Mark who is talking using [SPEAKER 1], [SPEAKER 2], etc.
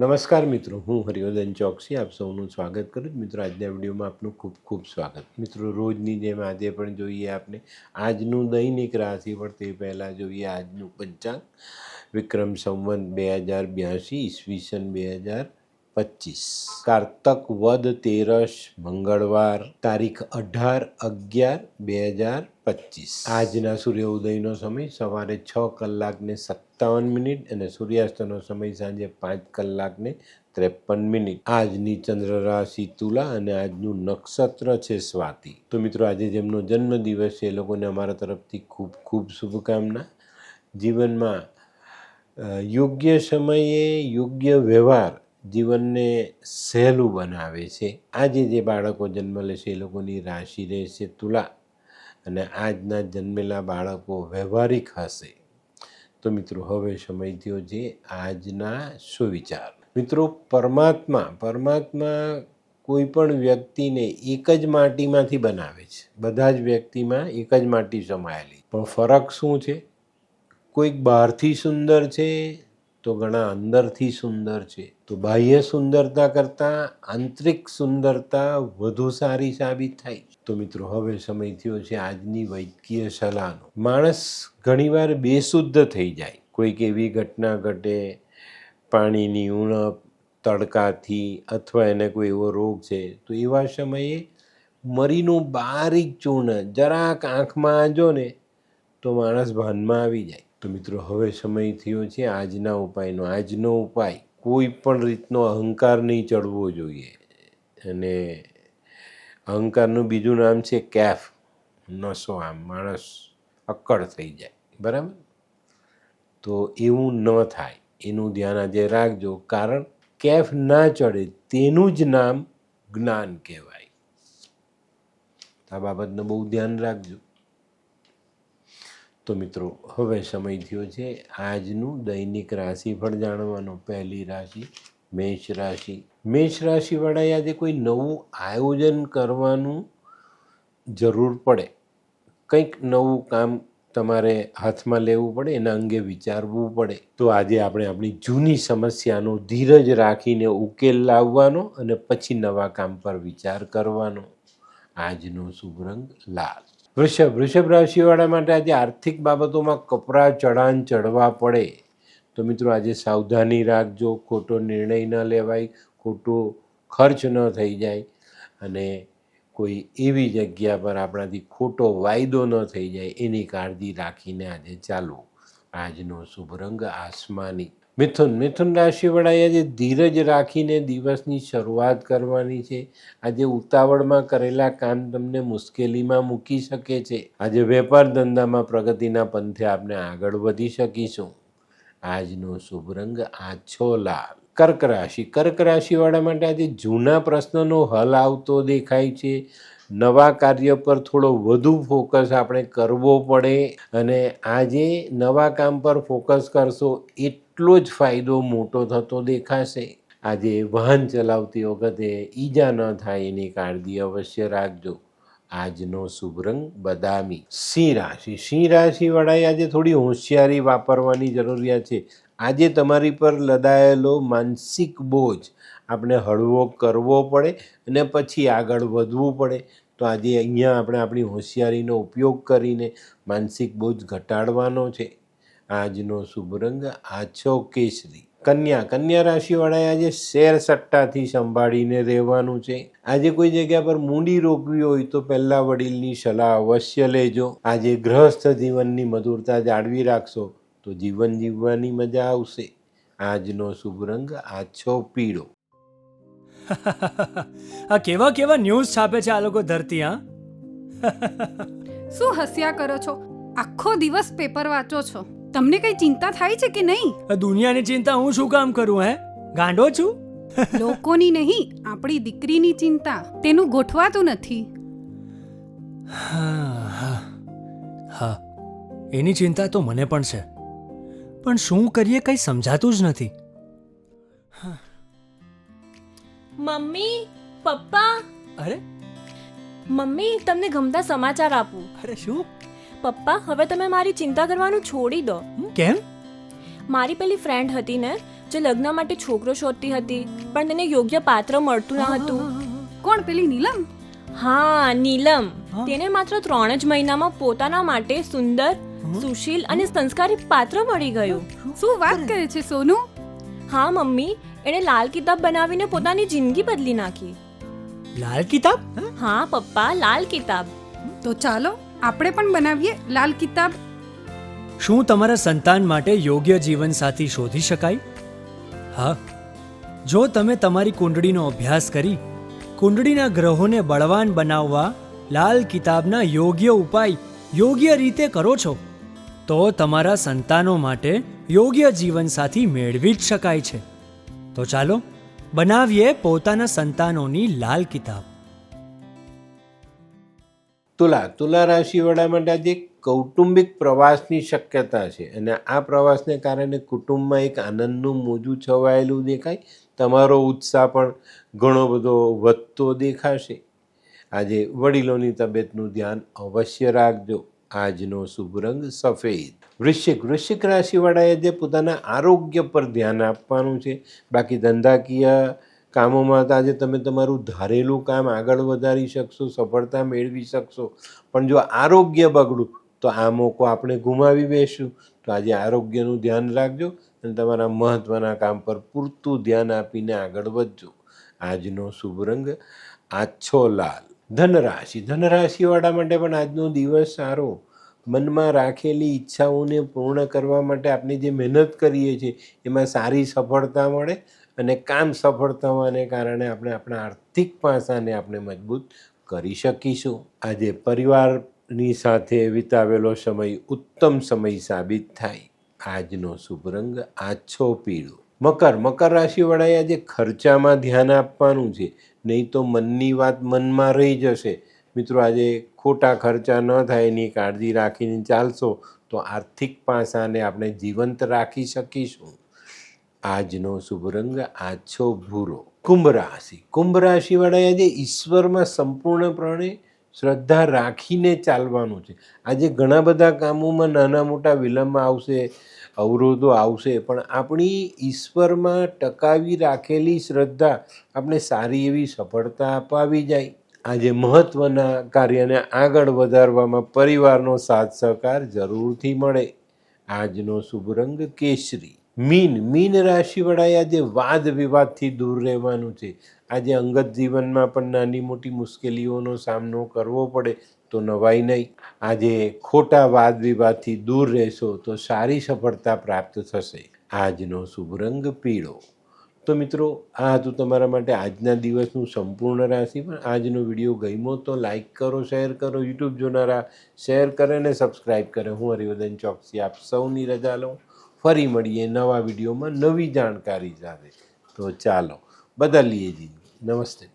[SPEAKER 1] નમસ્કાર મિત્રો, હું હરિવર્ધન ચોકસી આપ સૌનું સ્વાગત કરું છું. મિત્રો, આજના વિડીયોમાં આપનું ખૂબ ખૂબ સ્વાગત. મિત્રો, રોજની જેમ આજે પણ જોઈએ આપણે આજનું દૈનિક રાશિફળ. તે પહેલાં જોઈએ આજનું પંચાંગ. વિક્રમ સંવત 2082 ઈસવીસન 2025, કારતક વદ તેરસ, મંગળવાર, તારીખ 18/11/2025. આજના સૂર્ય ઉદયનો સમય સવારે 6:57 અને સૂર્યાસ્તનો સમય સાંજે 5:53. આજની ચંદ્ર રાશિ તુલા અને આજનું નક્ષત્ર છે સ્વાતિ. તો મિત્રો, આજે જેમનો જન્મદિવસ છે એ લોકોને અમારા તરફથી ખૂબ ખૂબ શુભકામના. જીવનમાં યોગ્ય સમયે યોગ્ય વ્યવહાર જીવનને સહેલું બનાવે છે. આજે જે બાળકો જન્મ લેશે એ લોકોની રાશિ રહેશે તુલા અને આજના જન્મેલા બાળકો વ્યવહારિક હશે. તો મિત્રો, હવે સમય થયો છે આજના સુવિચાર. મિત્રો, પરમાત્મા કોઈ પણ વ્યક્તિને એક જ માટીમાંથી બનાવે છે. બધા જ વ્યક્તિમાં એક જ માટી સમાયેલી, પણ ફરક શું છે? કોઈક બહારથી સુંદર છે તો ઘણા અંદરથી સુંદર છે. તો બાહ્ય સુંદરતા કરતાં આંતરિક સુંદરતા વધુ સારી સાબિત થાય. તો મિત્રો, હવે સમય થયો છે આજની વૈદ્યકીય સલાહનો. માણસ ઘણીવાર બેશુદ્ધ થઈ જાય. કોઈક એવી ઘટના ઘટે, પાણીની ઉણપ, તડકાથી, અથવા એને કોઈ એવો રોગ છે, તો એવા સમયે મરીનું બારીક ચૂર્ણ જરાક આંખમાં આંજો ને તો માણસ ભાનમાં આવી જાય. તો મિત્રો, હવે સમય થયો છે આજના ઉપાયનો. આજનો ઉપાય, કોઈ પણ રીતનો અહંકાર નહીં ચડવો જોઈએ. અને અહંકારનું બીજું નામ છે કેફ, નશો. આમ માણસ અક્કડ થઈ જાય, બરાબર? તો એવું ન થાય એનું ધ્યાન આજે રાખજો. કારણ કેફ ના ચડે તેનું જ નામ જ્ઞાન કહેવાય. આ બાબતનું બહુ ધ્યાન રાખજો. તો મિત્રો, હવે સમય થયો છે આજનું દૈનિક રાશિફળ જાણવાનો. પહેલી રાશિ મેષ રાશિ. મેષ રાશિવાળાએ આજે કોઈ નવું આયોજન કરવાનું જરૂર પડે. કંઈક નવું કામ તમારે હાથમાં લેવું પડે, એના અંગે વિચારવું પડે. તો આજે આપણે આપણી જૂની સમસ્યાનો ધીરજ રાખીને ઉકેલ લાવવાનો અને પછી નવા કામ પર વિચાર કરવાનો. આજનો શુભ રંગ લાલ. વૃષભ રાશિવાળા માટે આજે આર્થિક બાબતોમાં કપરા ચઢાણ ચડવા પડે. તો મિત્રો, આજે સાવધાની રાખજો. ખોટો નિર્ણય ન લેવાય, ખોટો ખર્ચ ન થઈ જાય અને કોઈ એવી જગ્યા પર આપણાથી ખોટો વાયદો ન થઈ જાય એની કાળજી રાખીને આજે ચાલવું. આજનો શુભ રંગ આસમાની. મિથુન રાશિવાળાએ આજે ધીરજ રાખીને દિવસની શરૂઆત કરવાની છે. આજે ઉતાવળમાં કરેલા કામ તમને મુશ્કેલીમાં મૂકી શકે છે. આજે વેપાર ધંધામાં પ્રગતિના પંથે આપણે આગળ વધી શકીશું. આજનો શુભ રંગ આછો લાલ. કર્ક રાશિવાળા માટે આજે જૂના પ્રશ્નનો હલ આવતો દેખાય છે. નવા કાર્ય પર થોડો વધુ ફોકસ આપણે કરવો પડે અને આજે નવા કામ પર ફોકસ કરશો એટલો જ ફાયદો મોટો થતો દેખાશે. આજે વાહન ચલાવતી વખતે ઈજા ન થાય એની કાળજી અવશ્ય રાખજો. આજનો શુભ રંગ બદામી. સિંહ રાશિવાળાએ આજે થોડી હોશિયારી વાપરવાની જરૂરિયાત છે. આજે તમારી પર લદાયેલો માનસિક બોજ આપણે હળવો કરવો પડે અને પછી આગળ વધવું પડે. તો આજે અહીંયા આપણે આપણી હોશિયારીનો ઉપયોગ કરીને માનસિક બોજ ઘટાડવાનો છે. આજનો શુભ રંગ આછો કેસરી. કન્યા રાશિવાળાએ આજે શેર સટ્ટાથી સંભાળીને રહેવાનું છે. આજે કોઈ જગ્યા પર મૂડી રોકવી હોય તો પહેલાં વડીલની સલાહ અવશ્ય લેજો. આજે ગૃહસ્થ જીવનની મધુરતા જાળવી રાખશો તો જીવન જીવવાની મજા આવશે. આજનો શુભ રંગ આછો પીળો.
[SPEAKER 2] આ કેવા ન્યૂઝ છાપે છે આ લોકો ધરતી. હા,
[SPEAKER 3] શું હસ્યા કરો છો? આખો દિવસ પેપર વાંચો છો. તમને કઈ ચિંતા થાય છે કે નહીં?
[SPEAKER 2] દુનિયાની ચિંતા હું શું કામ કરું? ગાંડો છું?
[SPEAKER 3] લોકોની નહીં, આપણી દીકરીની ચિંતા. તેનું ગોઠવાતું નથી.
[SPEAKER 2] હા, એની ચિંતા તો મને પણ છે, પણ શું કરીએ કંઈ સમજાતું જ નથી.
[SPEAKER 4] મમ્મી, પપ્પા.
[SPEAKER 2] અરે
[SPEAKER 4] મમ્મી, તમને ગમતા સમાચાર આપું.
[SPEAKER 2] અરે શું?
[SPEAKER 4] પપ્પા, હવે તમે મારી ચિંતા કરવાનું છોડી દો.
[SPEAKER 2] કેમ?
[SPEAKER 4] મારી પેલી ફ્રેન્ડ હતી ને, જે લગ્ન માટે છોકરો શોધતી હતી પણ તેને યોગ્ય પાત્ર મળતું ન હતું.
[SPEAKER 3] કોણ પેલી નીલમ?
[SPEAKER 4] હા, નીલમ. તેને માત્ર 3 જ મહિનામાં પોતાના માટે સુંદર, સુશીલ અને સંસ્કારી પાત્ર મળી ગયું.
[SPEAKER 3] શું વાત કરે છે સોનુ?
[SPEAKER 4] હા મમ્મી, એણે લાલ કિતાબ બનાવીને પોતાની જિંદગી બદલી નાખી.
[SPEAKER 2] લાલ કિતાબ?
[SPEAKER 4] હા પપ્પા, લાલ કિતાબ.
[SPEAKER 3] તો ચાલો આપણે પણ બનાવીએ લાલ કિતાબ.
[SPEAKER 2] શું તમારા સંતાન માટે યોગ્ય જીવનસાથી શોધી શકાય? હા, જો તમે તમારી કુંડળીનો અભ્યાસ કરી કુંડળીના ગ્રહોને બળવાન બનાવવા લાલ કિતાબના યોગ્ય ઉપાય યોગ્ય રીતે કરો છો તો તમારા સંતાનો માટે યોગ્ય જીવનસાથી મેળવી જ શકાય છે. તો ચાલો બનાવીએ પોતાના સંતાનોની લાલ કિતાબ.
[SPEAKER 1] તુલા રાશિવાળા માટે આજે કૌટુંબિક પ્રવાસની શક્યતા છે અને આ પ્રવાસને કારણે કુટુંબમાં એક આનંદનું મોજું છવાયેલું દેખાય. તમારો ઉત્સાહ પણ ઘણો બધો વધતો દેખાશે. આજે વડીલોની તબિયતનું ધ્યાન અવશ્ય રાખજો. આજનો શુભ રંગ સફેદ. વૃશ્ચિક રાશિવાળાએ આજે પોતાના આરોગ્ય પર ધ્યાન આપવાનું છે. બાકી ધંધાકીય કામોમાં તો આજે તમે તમારું ધારેલું કામ આગળ વધારી શકશો, સફળતા મેળવી શકશો. પણ જો આરોગ્ય બગડું તો આ મોકો આપણે ગુમાવી બેસશું. તો આજે આરોગ્યનું ધ્યાન રાખજો અને તમારા મહત્ત્વના કામ પર પૂરતું ધ્યાન આપીને આગળ વધજો. આજનો શુભ રંગ આછો લાલ. ધનરાશિવાળા માટે પણ આજનો દિવસ સારો. મનમાં રાખેલી ઈચ્છાઓને પૂર્ણ કરવા માટે આપણે જે મહેનત કરીએ છીએ એમાં સારી સફળતા મળે અને કામ સફળ થવાને કારણે આપણે આપણા આર્થિક પાસાને આપણે મજબૂત કરી શકીશું. આજે પરિવારની સાથે વિતાવેલો સમય ઉત્તમ સમય સાબિત થાય. આજનો શુભ રંગ આછો પીળો. મકર રાશિવાળાએ આજે ખર્ચામાં ધ્યાન આપવાનું છે, નહીં તો મનની વાત મનમાં રહી જશે. મિત્રો, આજે ખોટા ખર્ચા ન થાય એની કાળજી રાખીને ચાલશો તો આર્થિક પાસાને આપણે જીવંત રાખી શકીશું. આજનો શુભ રંગ આછો ભૂરો. કુંભ રાશિવાળાએ આજે ઈશ્વરમાં સંપૂર્ણપણે શ્રદ્ધા રાખીને ચાલવાનું છે. આજે ઘણા બધા કામોમાં નાના મોટા વિલંબ આવશે, અવરોધો આવશે, પણ આપણી ઈશ્વરમાં ટકાવી રાખેલી શ્રદ્ધા આપણે સારી એવી સફળતા અપાવી જાય. આજે મહત્ત્વના કાર્યને આગળ વધારવામાં પરિવારનો સાથ સહકાર જરૂરથી મળે. આજનો શુભ રંગ કેસરી. મીન રાશિવાળાએ આજે વાદ વિવાદથી દૂર રહેવાનું છે. આજે અંગત જીવનમાં પણ નાની મોટી મુશ્કેલીઓનો સામનો કરવો પડે તો નવાઈ નહીં. આજે ખોટા વાદ વિવાદથી દૂર રહેશો તો સારી સફળતા પ્રાપ્ત થશે. આજનો શુભ રંગ પીળો. તો મિત્રો, આ હતું તમારા માટે આજના દિવસનું સંપૂર્ણ રાશિ. પણ આજનો વિડીયો ગમ્યો તો લાઈક કરો, શેર કરો. યુટ્યુબ જોનારા શેર કરે ને સબસ્ક્રાઈબ કરે. હું હરિવર્ધન ચોકસી આપ સૌની રજા લઉં. ફરી મળીએ નવા વિડીયોમાં નવી જાણકારી સાથે. તો ચાલો બદલીએ જી. નમસ્તે.